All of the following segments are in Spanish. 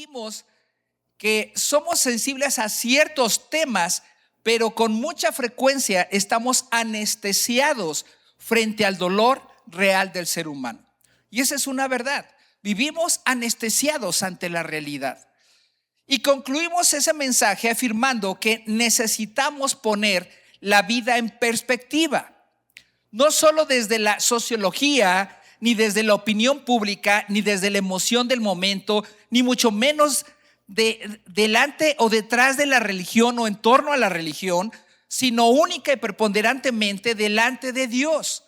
dijimos que somos sensibles a ciertos temas, pero con mucha frecuencia estamos anestesiados frente al dolor real del ser humano. Y esa es una verdad. Vivimos anestesiados ante la realidad. Y concluimos ese mensaje afirmando que necesitamos poner la vida en perspectiva. No solo desde la sociología, ni desde la opinión pública, ni desde la emoción del momento, ni mucho menos delante o detrás de la religión o en torno a la religión, sino única y preponderantemente delante de Dios.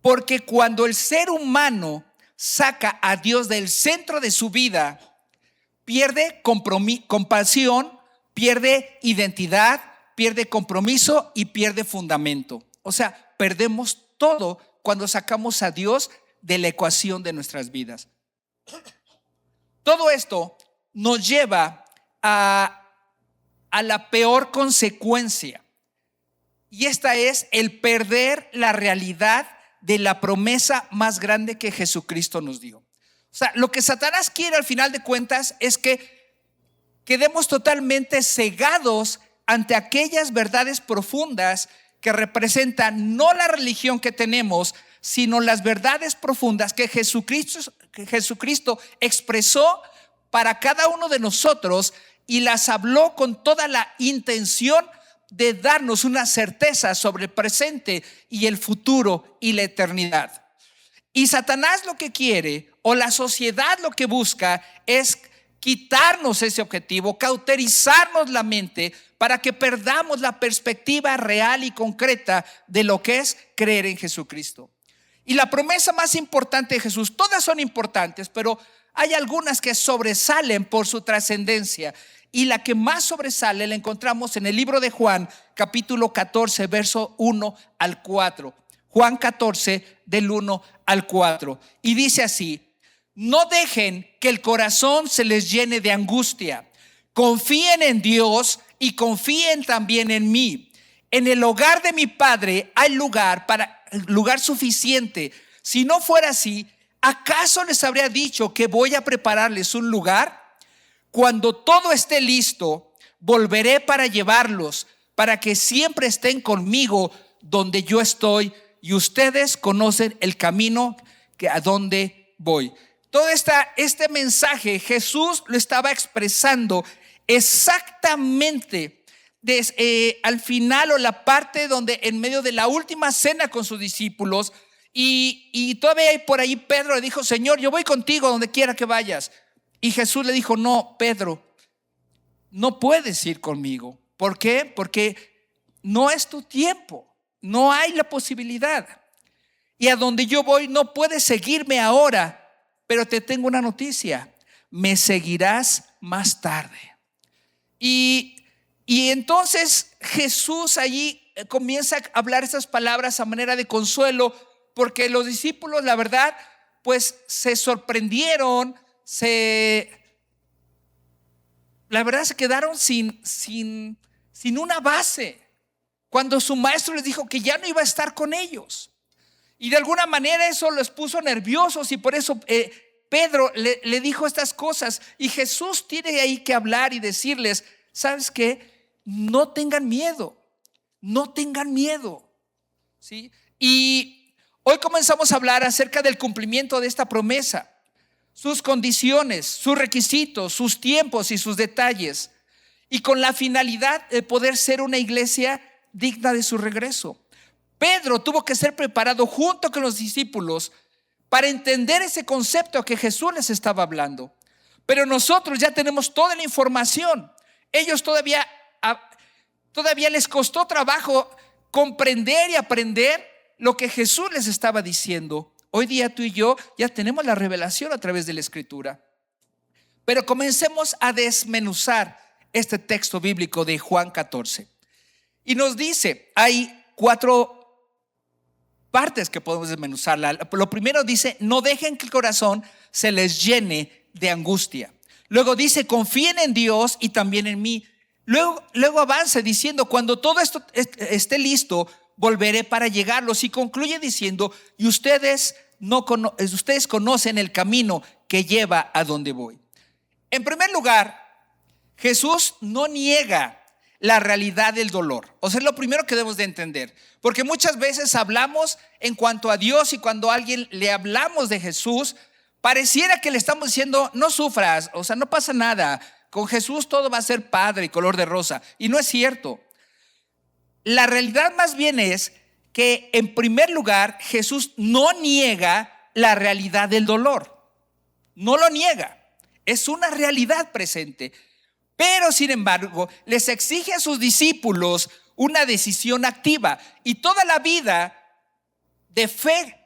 Porque cuando el ser humano saca a Dios del centro de su vida, pierde compasión, pierde identidad, pierde compromiso y pierde fundamento. O sea, perdemos todo cuando sacamos a Dios de la ecuación de nuestras vidas. Todo esto nos lleva a la peor consecuencia, y esta es el perder la realidad de la promesa más grande que Jesucristo nos dio. O sea, lo que Satanás quiere al final de cuentas es que quedemos totalmente cegados ante aquellas verdades profundas que representan no la religión que tenemos, sino las verdades profundas que Jesucristo expresó para cada uno de nosotros y las habló con toda la intención de darnos una certeza sobre el presente y el futuro y la eternidad. Y Satanás lo que quiere, o la sociedad lo que busca, es quitarnos ese objetivo, cauterizarnos la mente para que perdamos la perspectiva real y concreta de lo que es creer en Jesucristo. Y la promesa más importante de Jesús, todas son importantes, pero hay algunas que sobresalen por su trascendencia. Y la que más sobresale la encontramos en el libro de Juan, capítulo 14, verso 1 al 4. Juan 14, del 1 al 4. Y dice así: no dejen que el corazón se les llene de angustia. Confíen en Dios y confíen también en mí. En el hogar de mi Padre hay lugar suficiente. Si no fuera así, ¿acaso les habría dicho que voy a prepararles un lugar? Cuando todo esté listo, volveré para llevarlos, para que siempre estén conmigo donde yo estoy, y ustedes conocen el camino a donde voy. Todo este mensaje Jesús lo estaba expresando exactamente al final, o la parte donde en medio de la última cena con sus discípulos, y todavía por ahí Pedro le dijo: Señor, yo voy contigo donde quiera que vayas. Y Jesús le dijo: no, Pedro, no puedes ir conmigo. ¿Por qué? Porque no es tu tiempo, no hay la posibilidad. Y a donde yo voy no puedes seguirme ahora, pero te tengo una noticia: me seguirás más tarde. Y entonces Jesús allí comienza a hablar estas palabras a manera de consuelo, porque los discípulos, la verdad, pues se sorprendieron, la verdad se quedaron sin una base cuando su maestro les dijo que ya no iba a estar con ellos. Y de alguna manera eso los puso nerviosos, y por eso Pedro le dijo estas cosas. Y Jesús tiene ahí que hablar y decirles: ¿sabes qué? No tengan miedo, no tengan miedo, ¿sí? Y hoy comenzamos a hablar acerca del cumplimiento de esta promesa, sus condiciones, sus requisitos, sus tiempos y sus detalles, y con la finalidad de poder ser una iglesia digna de su regreso. Pedro tuvo que ser preparado junto con los discípulos para entender ese concepto que Jesús les estaba hablando. Pero nosotros ya tenemos toda la información. Ellos todavía les costó trabajo comprender y aprender lo que Jesús les estaba diciendo. Hoy día tú y yo ya tenemos la revelación a través de la Escritura. Pero comencemos a desmenuzar este texto bíblico de Juan 14. Y nos dice, hay 4 partes que podemos desmenuzar. Lo primero dice: no dejen que el corazón se les llene de angustia. Luego dice: confíen en Dios y también en mí. Luego avanza diciendo: cuando todo esto esté listo, volveré para llegarlos. Y concluye diciendo: y ustedes conocen el camino que lleva a donde voy. En primer lugar, Jesús no niega la realidad del dolor. O sea, es lo primero que debemos de entender. Porque muchas veces hablamos en cuanto a Dios y cuando a alguien le hablamos de Jesús, pareciera que le estamos diciendo, no sufras, o sea, no pasa nada. Con Jesús todo va a ser padre y color de rosa. Y no es cierto. La realidad más bien es que en primer lugar Jesús no niega la realidad del dolor. No lo niega. Es una realidad presente. Pero sin embargo, les exige a sus discípulos una decisión activa. Y toda la vida de fe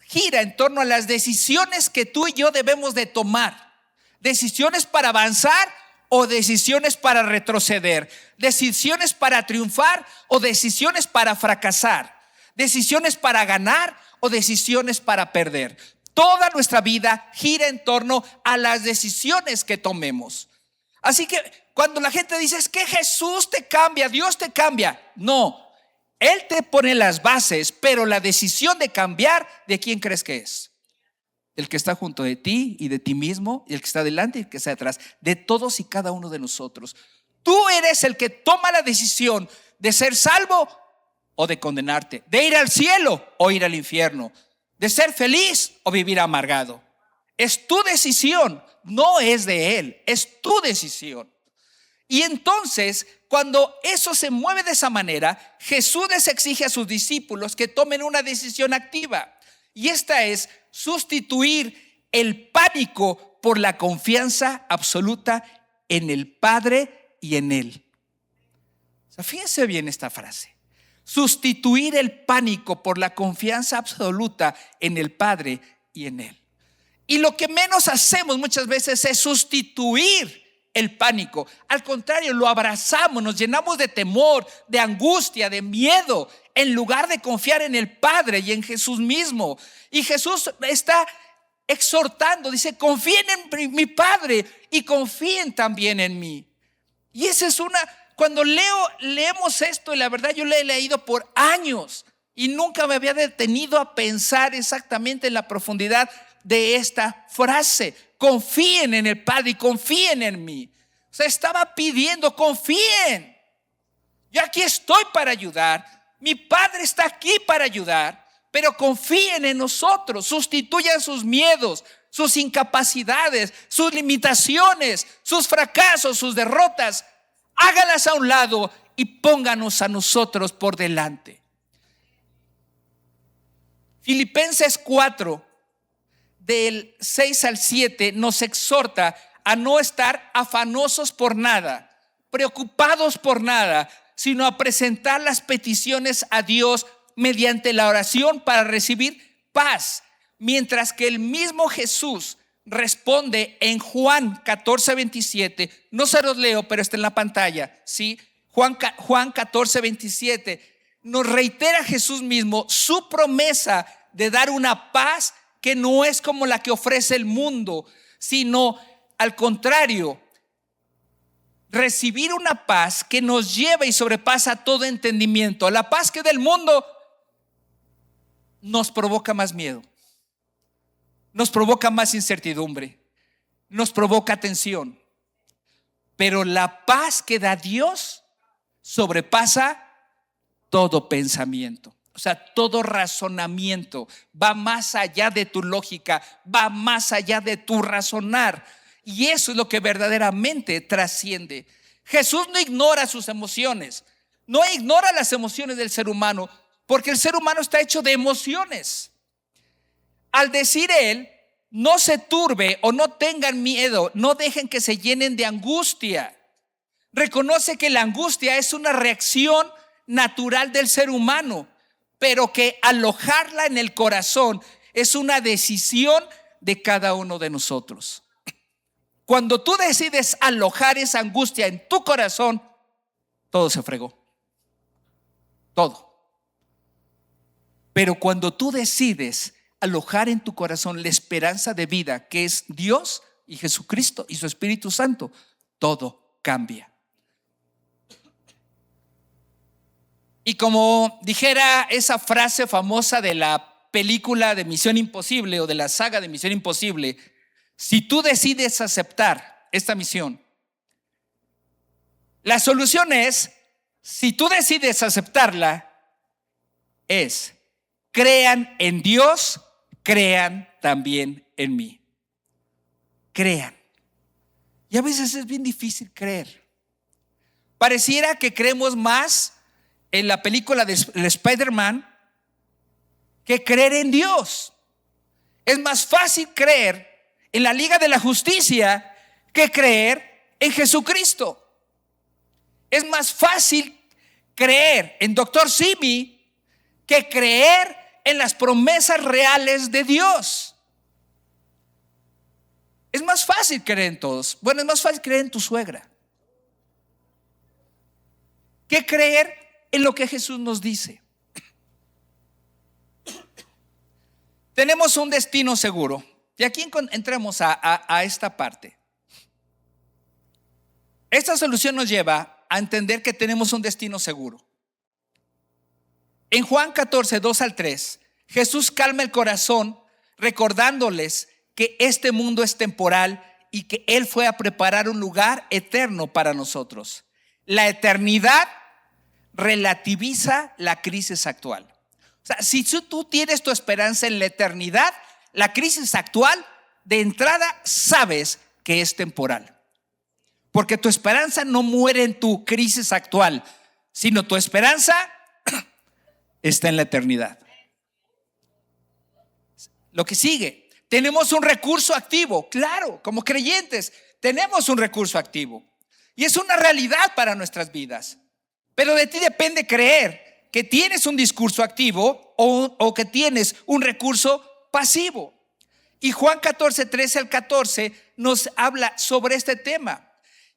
gira en torno a las decisiones que tú y yo debemos de tomar. Decisiones para avanzar o decisiones para retroceder. Decisiones para triunfar o decisiones para fracasar. Decisiones para ganar o decisiones para perder. Toda nuestra vida gira en torno a las decisiones que tomemos. Así que cuando la gente dice, es que Jesús te cambia, Dios te cambia. No, Él te pone las bases, pero la decisión de cambiar, ¿de quién crees que es? El que está junto de ti y de ti mismo, y el que está delante y el que está detrás, de todos y cada uno de nosotros. Tú eres el que toma la decisión de ser salvo o de condenarte, de ir al cielo o ir al infierno, de ser feliz o vivir amargado. Es tu decisión, no es de Él, es tu decisión. Y entonces, cuando eso se mueve de esa manera, Jesús les exige a sus discípulos que tomen una decisión activa. Y esta es sustituir el pánico por la confianza absoluta en el Padre y en Él. O sea, fíjense bien esta frase. Sustituir el pánico por la confianza absoluta en el Padre y en Él. Y lo que menos hacemos muchas veces es sustituir el pánico. Al contrario, lo abrazamos, nos llenamos de temor, de angustia, de miedo, en lugar de confiar en el Padre y en Jesús mismo. Y Jesús está exhortando, dice, confíen en mi Padre y confíen también en mí. Y esa es cuando leemos esto, y la verdad yo lo he leído por años y nunca me había detenido a pensar exactamente en la profundidad de esta frase. Confíen en el Padre y confíen en mí. O sea, estaba pidiendo, confíen. Yo aquí estoy para ayudar. Mi Padre está aquí para ayudar. Pero confíen en nosotros. Sustituyan sus miedos, sus incapacidades, sus limitaciones, sus fracasos, sus derrotas. Hágalas a un lado y pónganos a nosotros por delante. Filipenses 4 del 6 al 7 nos exhorta a no estar afanosos por nada, preocupados por nada, sino a presentar las peticiones a Dios mediante la oración para recibir paz. Mientras que el mismo Jesús responde en Juan 14:27, no se los leo, pero está en la pantalla, ¿sí? Juan 14:27 nos reitera Jesús mismo su promesa de dar una paz que no es como la que ofrece el mundo, sino al contrario, recibir una paz que nos lleva y sobrepasa todo entendimiento. La paz que del mundo nos provoca más miedo, nos provoca más incertidumbre, nos provoca tensión. Pero la paz que da Dios sobrepasa todo pensamiento. O sea, todo razonamiento va más allá de tu lógica, va más allá de tu razonar. Y eso es lo que verdaderamente trasciende. Jesús no ignora sus emociones, no ignora las emociones del ser humano, porque el ser humano está hecho de emociones. Al decir Él, no se turbe o no tengan miedo, no dejen que se llenen de angustia. Reconoce que la angustia es una reacción natural del ser humano, pero que alojarla en el corazón es una decisión de cada uno de nosotros. Cuando tú decides alojar esa angustia en tu corazón, todo se fregó. Todo. Pero cuando tú decides alojar en tu corazón la esperanza de vida que es Dios y Jesucristo y su Espíritu Santo, todo cambia. Y como dijera esa frase famosa de la película de Misión Imposible o de la saga de Misión Imposible, si tú decides aceptar esta misión. La solución es, si tú decides aceptarla, es crean en Dios, crean también en mí. Crean. Y a veces es bien difícil creer. Pareciera que creemos más en la película de Spider-Man que creer en Dios. Es más fácil creer en la Liga de la Justicia que creer en Jesucristo. Es más fácil creer en Dr. Simi que creer en las promesas reales de Dios. Es más fácil creer en todos. Bueno, es más fácil creer en tu suegra que creer en lo que Jesús nos dice. Tenemos un destino seguro. Y aquí entremos a esta parte. Esta solución nos lleva a entender que tenemos un destino seguro. En Juan 14, 2 al 3, Jesús calma el corazón recordándoles que este mundo es temporal y que Él fue a preparar un lugar eterno para nosotros. La eternidad relativiza la crisis actual. O sea, si tú tienes tu esperanza en la eternidad, la crisis actual, de entrada sabes que es temporal. Porque tu esperanza no muere en tu crisis actual, sino tu esperanza está en la eternidad. Lo que sigue, tenemos un recurso activo. Claro, como creyentes tenemos un recurso activo. Y es una realidad para nuestras vidas. Pero de ti depende creer que tienes un discurso activo o que tienes un recurso pasivo. Y Juan 14, 13 al 14 nos habla sobre este tema.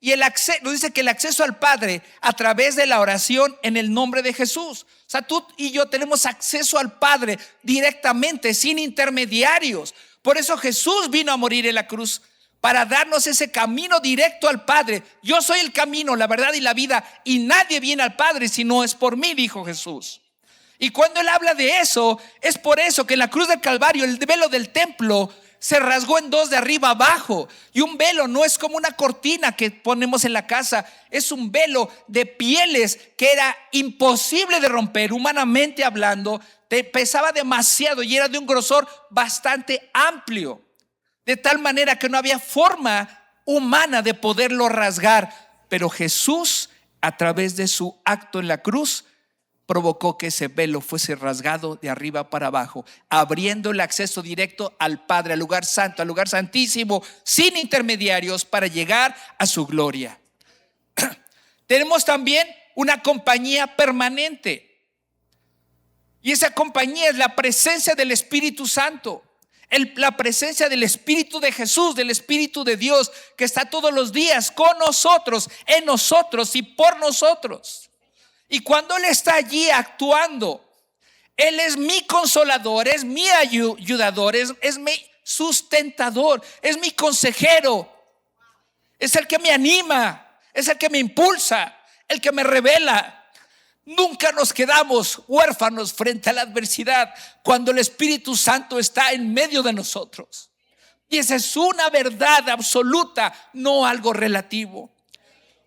Y nos dice que el acceso al Padre a través de la oración en el nombre de Jesús. O sea, tú y yo tenemos acceso al Padre directamente, sin intermediarios. Por eso Jesús vino a morir en la cruz, para darnos ese camino directo al Padre. Yo soy el camino, la verdad y la vida, y nadie viene al Padre si no es por mí, dijo Jesús. Y cuando Él habla de eso, es por eso que en la cruz del Calvario el velo del templo se rasgó en dos de arriba abajo. Y un velo no es como una cortina que ponemos en la casa, es un velo de pieles que era imposible de romper, humanamente hablando. Pesaba demasiado y era de un grosor bastante amplio, de tal manera que no había forma humana de poderlo rasgar. Pero Jesús, a través de su acto en la cruz, provocó que ese velo fuese rasgado de arriba para abajo, abriendo el acceso directo al Padre, al lugar santo, al lugar santísimo, sin intermediarios, para llegar a su gloria. Tenemos también una compañía permanente, y esa compañía es la presencia del Espíritu Santo, la presencia del Espíritu de Jesús, del Espíritu de Dios, que está todos los días con nosotros, en nosotros y por nosotros. Y cuando Él está allí actuando, Él es mi consolador, es mi ayudador, es mi sustentador, es mi consejero, es el que me anima, es el que me impulsa, el que me revela. Nunca nos quedamos huérfanos frente a la adversidad cuando el Espíritu Santo está en medio de nosotros. Y esa es una verdad absoluta, no algo relativo.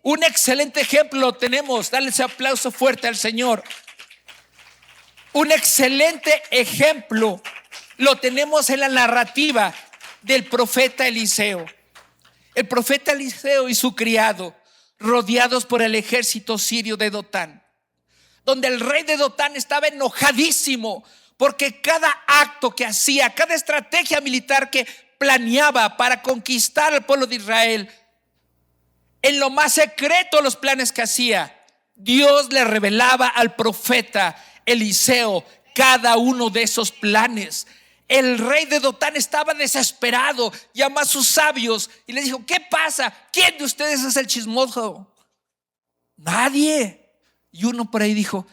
Un excelente ejemplo tenemos, dale ese aplauso fuerte al Señor. Un excelente ejemplo lo tenemos en la narrativa del profeta Eliseo. El profeta Eliseo y su criado, rodeados por el ejército sirio de Dotán, donde el rey de Dotán estaba enojadísimo porque cada acto que hacía, cada estrategia militar que planeaba para conquistar al pueblo de Israel, en lo más secreto los planes que hacía, Dios le revelaba al profeta Eliseo cada uno de esos planes. El rey de Dotán estaba desesperado, llamó a sus sabios y les dijo: ¿qué pasa? ¿Quién de ustedes es el chismoso? Nadie. Y uno por ahí dijo: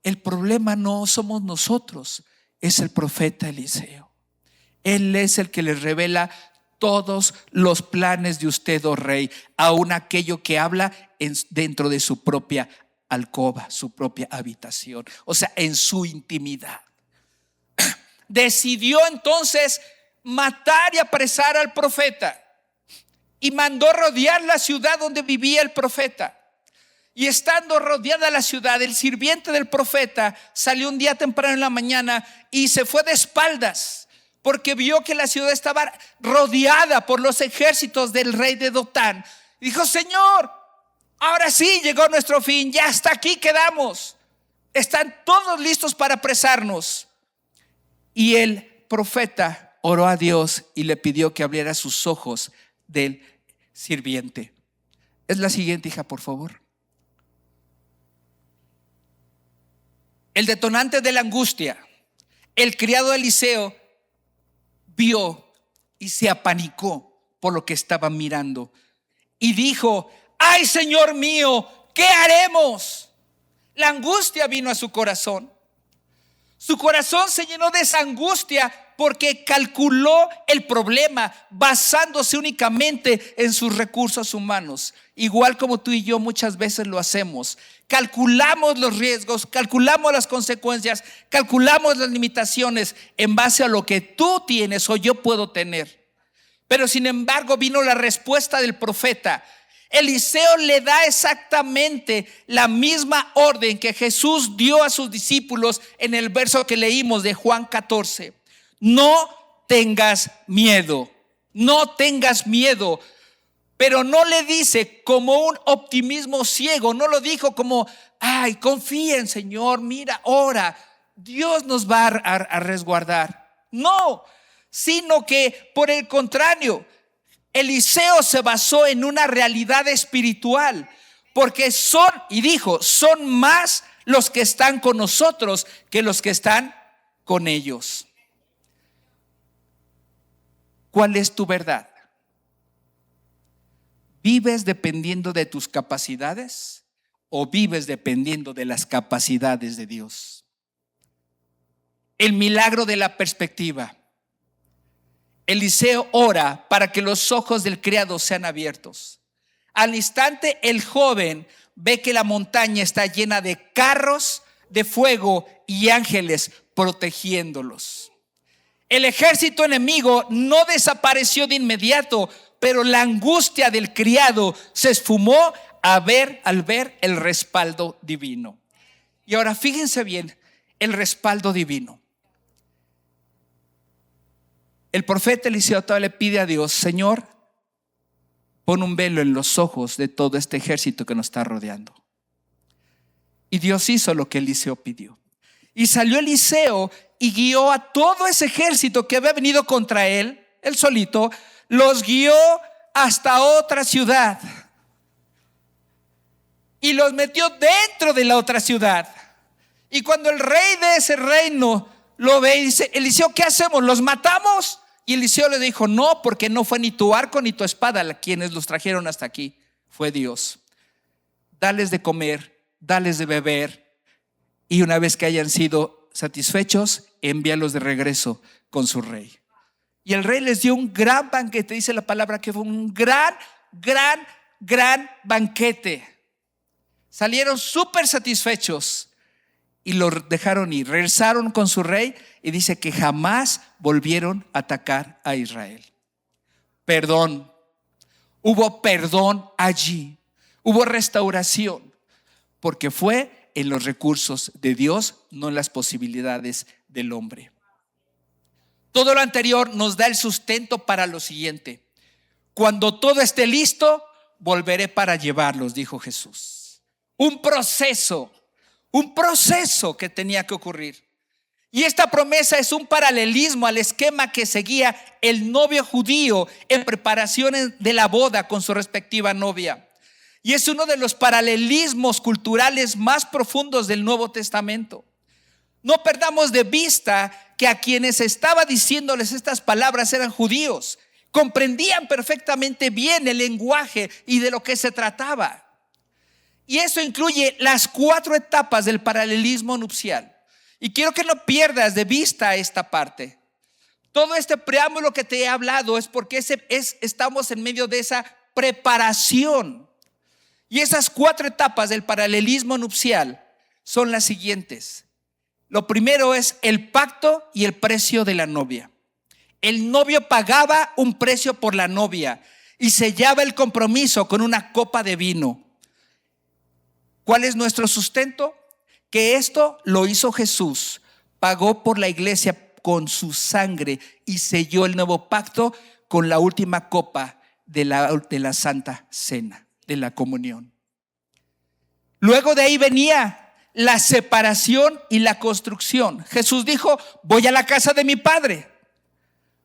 el problema no somos nosotros, es el profeta Eliseo. Él es el que les revela todos los planes de usted, oh rey, aun aquello que habla dentro de su propia alcoba, su propia habitación, o sea, en su intimidad. Decidió entonces matar y apresar al profeta. y mandó rodear la ciudad donde vivía el profeta. Y estando rodeada la ciudad, el sirviente del profeta salió un día temprano en la mañana y se fue de espaldas, porque vio que la ciudad estaba rodeada por los ejércitos del rey de Dotán. Dijo: Señor, ahora sí llegó nuestro fin, ya hasta aquí quedamos. Están todos listos para apresarnos. Y el profeta oró a Dios y le pidió que abriera sus ojos del sirviente. Es la siguiente, hija, por favor. El detonante de la angustia. El criado de Eliseo vio y se apanicó por lo que estaba mirando y dijo: ¡ay, Señor mío! ¿Qué haremos? La angustia vino a su corazón. Su corazón se llenó de esa angustia porque calculó el problema basándose únicamente en sus recursos humanos. Igual como tú y yo muchas veces lo hacemos. Calculamos los riesgos, calculamos las consecuencias, calculamos las limitaciones en base a lo que tú tienes o yo puedo tener. Pero sin embargo vino la respuesta del profeta. Eliseo le da exactamente la misma orden que Jesús dio a sus discípulos en el verso que leímos de Juan 14. No tengas miedo, no tengas miedo. Pero no le dice como un optimismo ciego, no lo dijo como: ay, confía en Señor, mira, ora, Dios nos va a resguardar. No, sino que por el contrario, Eliseo se basó en una realidad espiritual, porque son más los que están con nosotros que los que están con ellos. ¿Cuál es tu verdad? ¿Vives dependiendo de tus capacidades o vives dependiendo de las capacidades de Dios? El milagro de la perspectiva. Eliseo ora para que los ojos del criado sean abiertos. Al instante el joven ve que la montaña está llena de carros de fuego y ángeles protegiéndolos. El ejército enemigo no desapareció de inmediato, pero la angustia del criado se esfumó al ver el respaldo divino. Y ahora fíjense bien, el respaldo divino. El profeta Eliseo todavía le pide a Dios: Señor, pon un velo en los ojos de todo este ejército que nos está rodeando. Y Dios hizo lo que Eliseo pidió. Y salió Eliseo y guió a todo ese ejército que había venido contra él solito, los guió hasta otra ciudad y los metió dentro de la otra ciudad. Y cuando el rey de ese reino lo ve y dice: Eliseo, ¿qué hacemos? ¿Los matamos? Y Eliseo le dijo: no, porque no fue ni tu arco ni tu espada quienes los trajeron hasta aquí, fue Dios. Dales de comer, dales de beber, y una vez que hayan sido satisfechos, envíalos de regreso con su rey. Y el rey les dio un gran banquete. Dice la palabra que fue un gran banquete. Salieron súper satisfechos y lo dejaron ir. Regresaron con su rey y dice que jamás volvieron a atacar a Israel. Perdón. Hubo perdón allí. Hubo restauración, porque fue en los recursos de Dios, no en las posibilidades del hombre. Todo lo anterior nos da el sustento para lo siguiente: cuando todo esté listo, volveré para llevarlos, dijo Jesús. Un proceso que tenía que ocurrir. Y esta promesa es un paralelismo al esquema que seguía el novio judío en preparación de la boda con su respectiva novia. Y es uno de los paralelismos culturales más profundos del Nuevo Testamento. No perdamos de vista que a quienes estaba diciéndoles estas palabras eran judíos. Comprendían perfectamente bien el lenguaje y de lo que se trataba. Y eso incluye las 4 etapas del paralelismo nupcial. Y quiero que no pierdas de vista esta parte. Todo este preámbulo que te he hablado es porque estamos en medio de esa preparación. Y esas 4 etapas del paralelismo nupcial son las siguientes. Lo primero es el pacto y el precio de la novia. El novio pagaba un precio por la novia. y sellaba el compromiso con una copa de vino. ¿Cuál es nuestro sustento? Que esto lo hizo Jesús, pagó por la iglesia con su sangre y selló el nuevo pacto con la última copa de la Santa Cena, de la comunión. Luego de ahí venía la separación y la construcción. Jesús dijo: voy a la casa de mi Padre,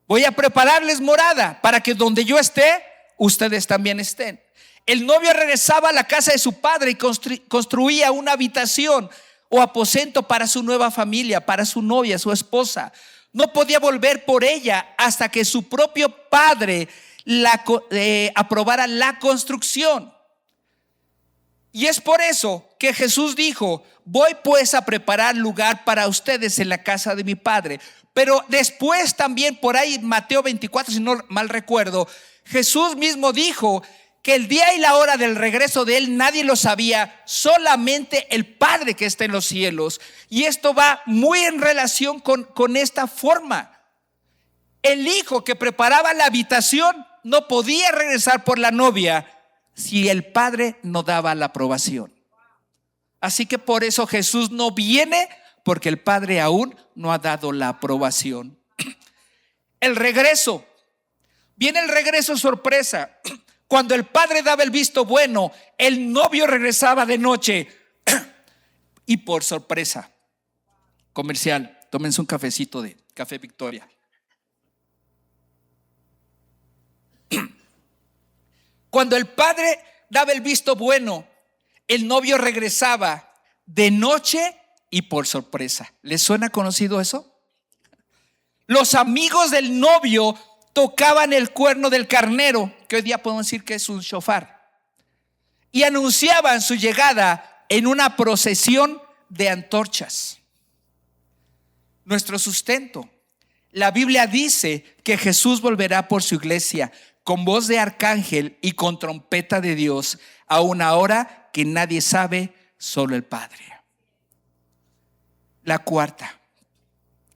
voy a prepararles morada para que donde yo esté, ustedes también estén. El novio regresaba a la casa de su padre y construía una habitación o aposento para su nueva familia, para su novia, su esposa. No podía volver por ella hasta que su propio padre aprobara la construcción. Y es por eso que Jesús dijo: voy pues a preparar lugar para ustedes en la casa de mi Padre. Pero después también por ahí, Mateo 24, si no mal recuerdo, Jesús mismo dijo que el día y la hora del regreso de él nadie lo sabía, solamente el Padre que está en los cielos. Y esto va muy en relación con esta forma. El hijo que preparaba la habitación no podía regresar por la novia si el Padre no daba la aprobación. Así que por eso Jesús no viene, porque el Padre aún no ha dado la aprobación. El regreso. Viene el regreso sorpresa. Cuando el padre daba el visto bueno, el novio regresaba de noche y por sorpresa. Comercial, tómense un cafecito de Café Victoria. Cuando el padre daba el visto bueno, el novio regresaba de noche y por sorpresa. ¿Les suena conocido eso? Los amigos del novio tocaban el cuerno del carnero, que hoy día podemos decir que es un shofar, y anunciaban su llegada en una procesión de antorchas. Nuestro sustento. La Biblia dice que Jesús volverá por su iglesia con voz de arcángel y con trompeta de Dios, a una hora que nadie sabe, solo el Padre. La cuarta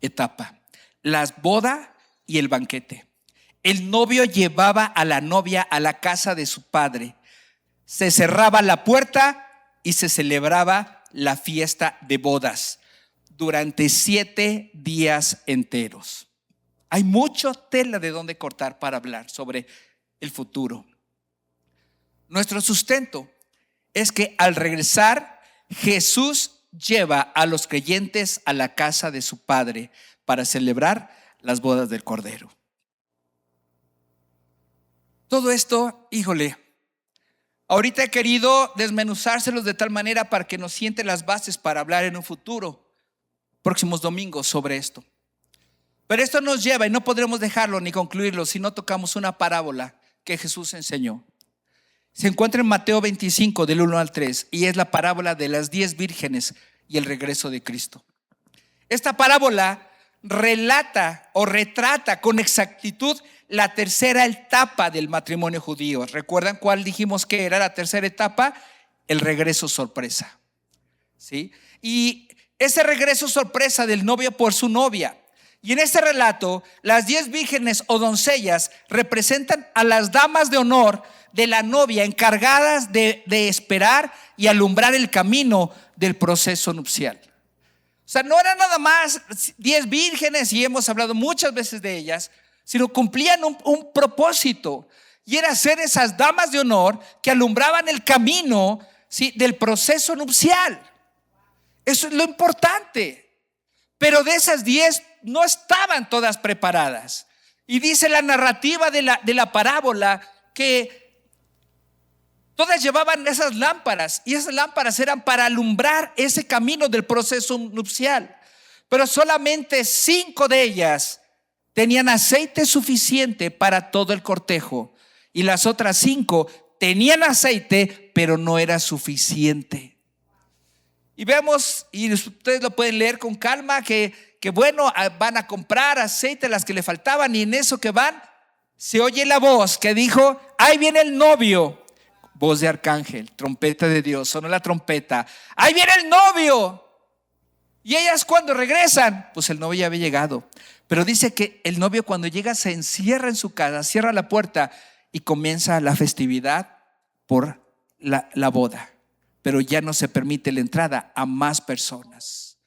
etapa: las bodas y el banquete. El novio llevaba a la novia a la casa de su padre. Se cerraba la puerta y se celebraba la fiesta de bodas durante 7 días enteros. Hay mucha tela de donde cortar para hablar sobre el futuro. Nuestro sustento es que al regresar, Jesús lleva a los creyentes a la casa de su padre para celebrar las bodas del Cordero. Todo esto, híjole, ahorita he querido desmenuzárselos de tal manera para que nos sienten las bases para hablar en un futuro, próximos domingos, sobre esto. Pero esto nos lleva, y no podremos dejarlo ni concluirlo si no tocamos una parábola que Jesús enseñó. Se encuentra en Mateo 25 del 1 al 3 y es la parábola de las 10 vírgenes y el regreso de Cristo. Esta parábola relata o retrata con exactitud la tercera etapa del matrimonio judío. ¿Recuerdan cuál dijimos que era la tercera etapa? El regreso sorpresa. ¿Sí? Y ese regreso sorpresa del novio por su novia. Y en este relato, las 10 vírgenes o doncellas representan a las damas de honor de la novia, encargadas de esperar y alumbrar el camino del proceso nupcial. O sea, no eran nada más 10 vírgenes, y hemos hablado muchas veces de ellas, sino cumplían un propósito, y era ser esas damas de honor que alumbraban el camino, ¿sí?, del proceso nupcial. Eso es lo importante. Pero de esas 10 no estaban todas preparadas. Y dice la narrativa de la parábola que todas llevaban esas lámparas, y esas lámparas eran para alumbrar ese camino del proceso nupcial. Pero solamente 5 de ellas tenían aceite suficiente para todo el cortejo, y las otras 5 tenían aceite, pero no era suficiente. Y vemos, y ustedes lo pueden leer con calma, que bueno, van a comprar aceite, las que le faltaban, y en eso que van, se oye la voz que dijo: ahí viene el novio. Voz de arcángel, trompeta de Dios, sonó la trompeta. Ahí viene el novio. Y ellas, cuando regresan, pues el novio ya había llegado. Pero dice que el novio, cuando llega, se encierra en su casa, cierra la puerta y comienza la festividad por la boda, pero ya no se permite la entrada a más personas.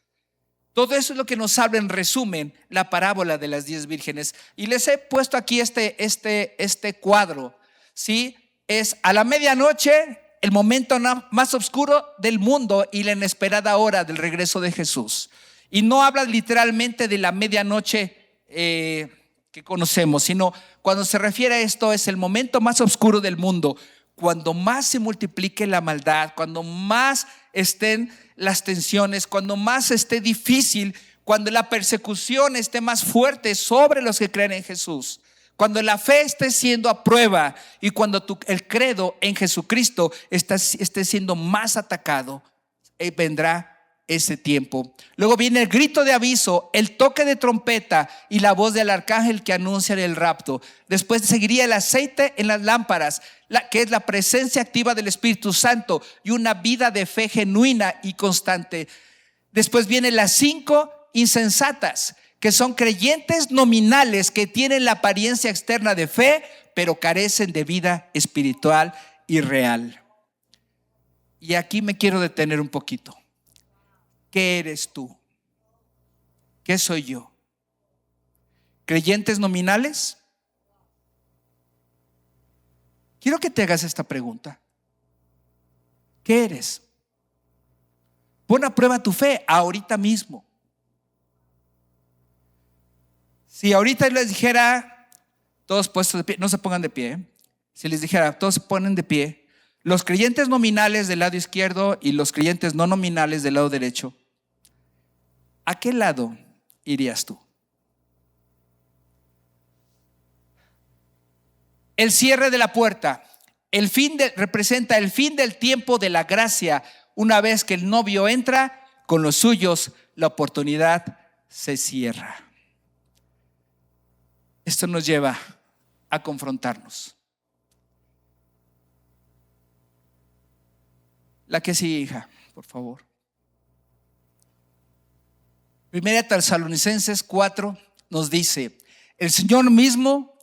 Todo eso es lo que nos habla en resumen la parábola de las 10 vírgenes. Y les he puesto aquí este cuadro, ¿sí? Es a la medianoche, el momento más oscuro del mundo y la inesperada hora del regreso de Jesús. Y no habla literalmente de la medianoche que conocemos, sino cuando se refiere a esto es el momento más oscuro del mundo, cuando más se multiplique la maldad, cuando más estén las tensiones, cuando más esté difícil, cuando la persecución esté más fuerte sobre los que creen en Jesús, cuando la fe esté siendo a prueba y cuando el credo en Jesucristo esté siendo más atacado, vendrá ese tiempo. Luego viene el grito de aviso, el toque de trompeta y la voz del arcángel que anuncia el rapto. Después seguiría el aceite en las lámparas, que es la presencia activa del Espíritu Santo y una vida de fe genuina y constante. Después vienen las 5 insensatas, que son creyentes nominales que tienen la apariencia externa de fe, pero carecen de vida espiritual y real. Y aquí me quiero detener un poquito. ¿Qué eres tú? ¿Qué soy yo? ¿Creyentes nominales? Quiero que te hagas esta pregunta. ¿Qué eres? Pon a prueba tu fe ahorita mismo. Si ahorita les dijera, todos puestos de pie, no se pongan de pie. Si les dijera, todos se ponen de pie, los creyentes nominales del lado izquierdo y los creyentes no nominales del lado derecho, ¿a qué lado irías tú? El cierre de la puerta, representa el fin del tiempo de la gracia. Una vez que el novio entra con los suyos, la oportunidad se cierra. Esto nos lleva a confrontarnos. La que sigue, hija, por favor. Primera Tesalonicenses 4 nos dice: el Señor mismo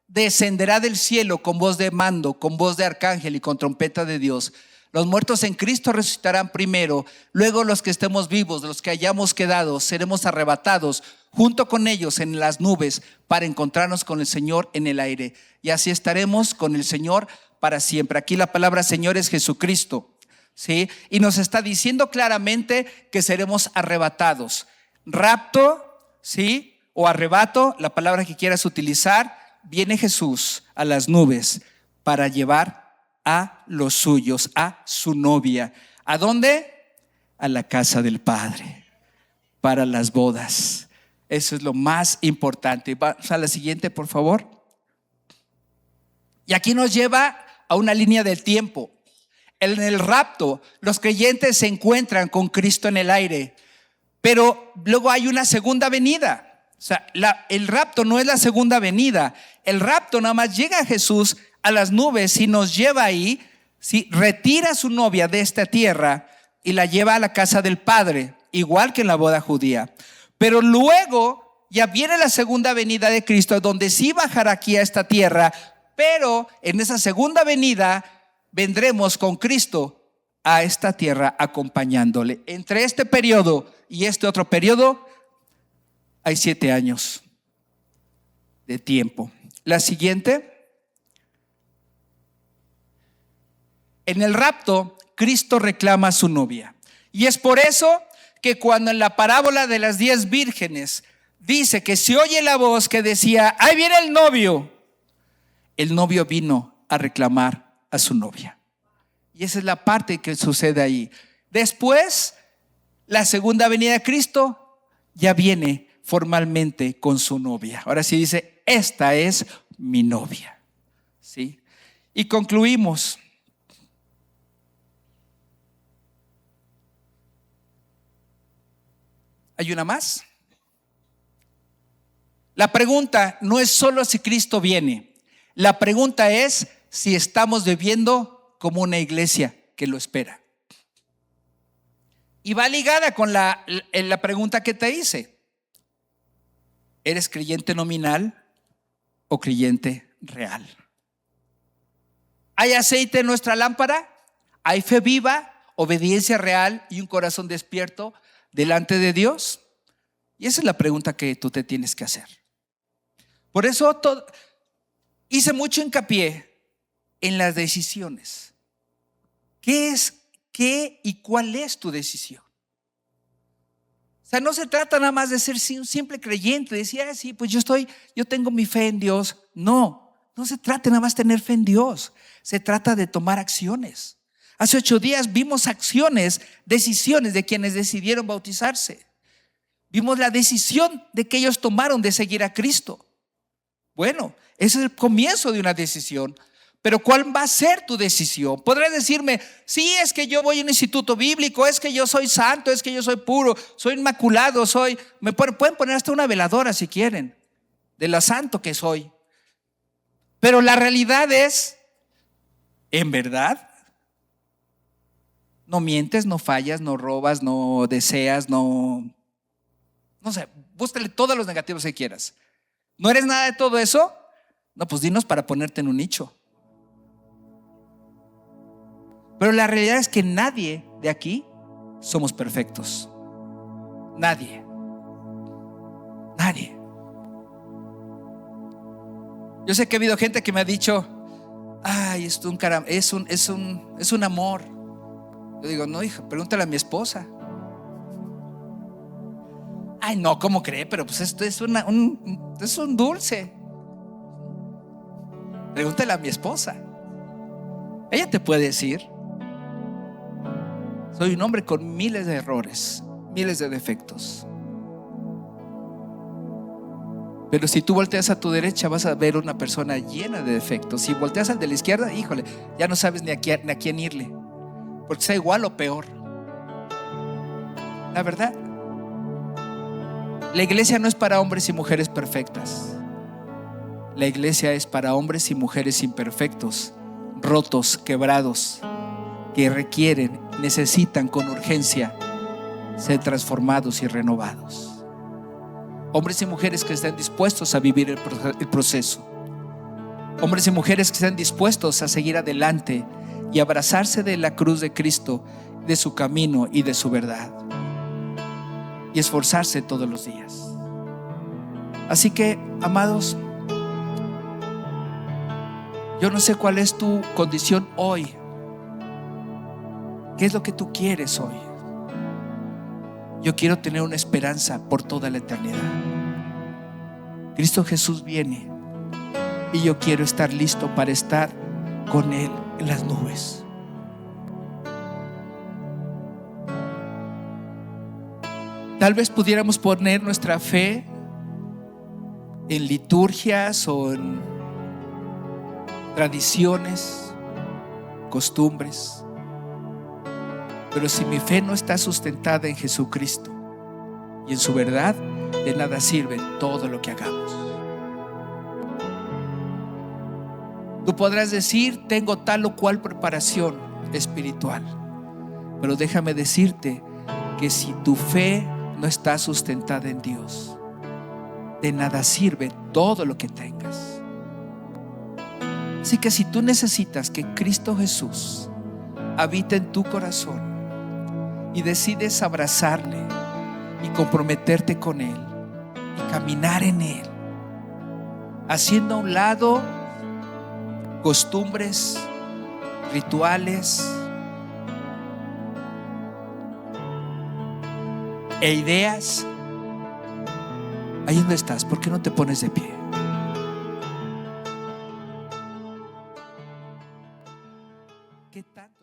descenderá del cielo con voz de mando, con voz de arcángel y con trompeta de Dios. Los muertos en Cristo resucitarán primero, luego los que estemos vivos, los que hayamos quedado, seremos arrebatados junto con ellos en las nubes para encontrarnos con el Señor en el aire. Y así estaremos con el Señor para siempre. Aquí la palabra Señor es Jesucristo, ¿sí? Y nos está diciendo claramente que seremos arrebatados. Rapto, ¿sí? O arrebato, la palabra que quieras utilizar. Viene Jesús a las nubes para llevar a los suyos, a su novia. ¿A dónde? A la casa del Padre, para las bodas. Eso es lo más importante. Vamos a la siguiente, por favor. Y aquí nos lleva a una línea del tiempo. En el rapto, los creyentes se encuentran con Cristo en el aire, pero luego hay una segunda venida. O sea, el rapto no es la segunda venida. El rapto nada más llega a Jesús a las nubes y nos lleva ahí, ¿sí? Retira a su novia de esta tierra y la lleva a la casa del Padre, igual que en la boda judía. Pero luego ya viene la segunda venida de Cristo, donde sí bajará aquí a esta tierra, pero en esa segunda venida vendremos con Cristo a esta tierra acompañándole. Entre este periodo y este otro periodo hay 7 años de tiempo. La siguiente. En el rapto, Cristo reclama a su novia. Y es por eso que cuando en la parábola de las 10 vírgenes dice que se oye la voz que decía: ahí viene el novio vino a reclamar a su novia. Y esa es la parte que sucede ahí. Después, la segunda venida de Cristo ya viene formalmente con su novia. Ahora sí dice: esta es mi novia, ¿sí? Y concluimos. ¿Hay una más? La pregunta no es solo si Cristo viene. La pregunta es si estamos viviendo como una iglesia que lo espera. Y va ligada con la pregunta que te hice. ¿Eres creyente nominal o creyente real? Hay aceite en nuestra lámpara, hay fe viva, obediencia real y un corazón despierto delante de Dios. Y esa es la pregunta que tú te tienes que hacer. Por eso hice mucho hincapié en las decisiones. ¿Qué y cuál es tu decisión? O sea, no se trata nada más de ser un simple creyente, decir, sí, pues yo tengo mi fe en Dios. No se trata nada más de tener fe en Dios. Se trata de tomar acciones. Hace 8 días vimos decisiones de quienes decidieron bautizarse. Vimos la decisión de que ellos tomaron de seguir a Cristo. Bueno, ese es el comienzo de una decisión. Pero ¿cuál va a ser tu decisión? Podrás decirme, sí, es que yo voy a un instituto bíblico, es que yo soy santo, es que yo soy puro, soy inmaculado, me pueden poner hasta una veladora si quieren, de lo santo que soy. Pero la realidad es, ¿en verdad? No mientes, no fallas, no robas, no deseas, no sé, búscale todos los negativos que quieras. ¿No eres nada de todo eso? No, pues dinos para ponerte en un nicho. Pero la realidad es que nadie de aquí somos perfectos. Nadie. Yo sé que ha habido gente que me ha dicho, ay, es un amor. Yo digo, no, hija, pregúntale a mi esposa. Ay, no, ¿cómo cree? Pero pues esto es un dulce. Pregúntale a mi esposa. Ella te puede decir. Soy un hombre con miles de errores, miles de defectos. Pero si tú volteas a tu derecha, vas a ver una persona llena de defectos. Si volteas al de la izquierda, híjole, ya no sabes ni a quién irle, porque sea igual o peor. La verdad, la iglesia no es para hombres y mujeres perfectas. La iglesia es para hombres y mujeres imperfectos, rotos, quebrados, que necesitan con urgencia ser transformados y renovados. Hombres y mujeres que estén dispuestos a vivir el proceso. Hombres y mujeres que estén dispuestos a seguir adelante y abrazarse de la cruz de Cristo, de su camino y de su verdad, y esforzarse todos los días. Así que, amados, yo no sé cuál es tu condición hoy. ¿Qué es lo que tú quieres hoy? Yo quiero tener una esperanza por toda la eternidad. Cristo Jesús viene y yo quiero estar listo para estar con Él en las nubes. Tal vez pudiéramos poner nuestra fe en liturgias o en tradiciones, costumbres. Pero si mi fe no está sustentada en Jesucristo y en su verdad, de nada sirve todo lo que hagamos. Tú podrás decir, tengo tal o cual preparación espiritual, pero déjame decirte que si tu fe no está sustentada en Dios, de nada sirve todo lo que tengas. Así que si tú necesitas que Cristo Jesús habite en tu corazón y decides abrazarle y comprometerte con Él y caminar en Él, haciendo a un lado costumbres, rituales e ideas, ahí donde estás, ¿por qué no te pones de pie? ¿Qué tanto?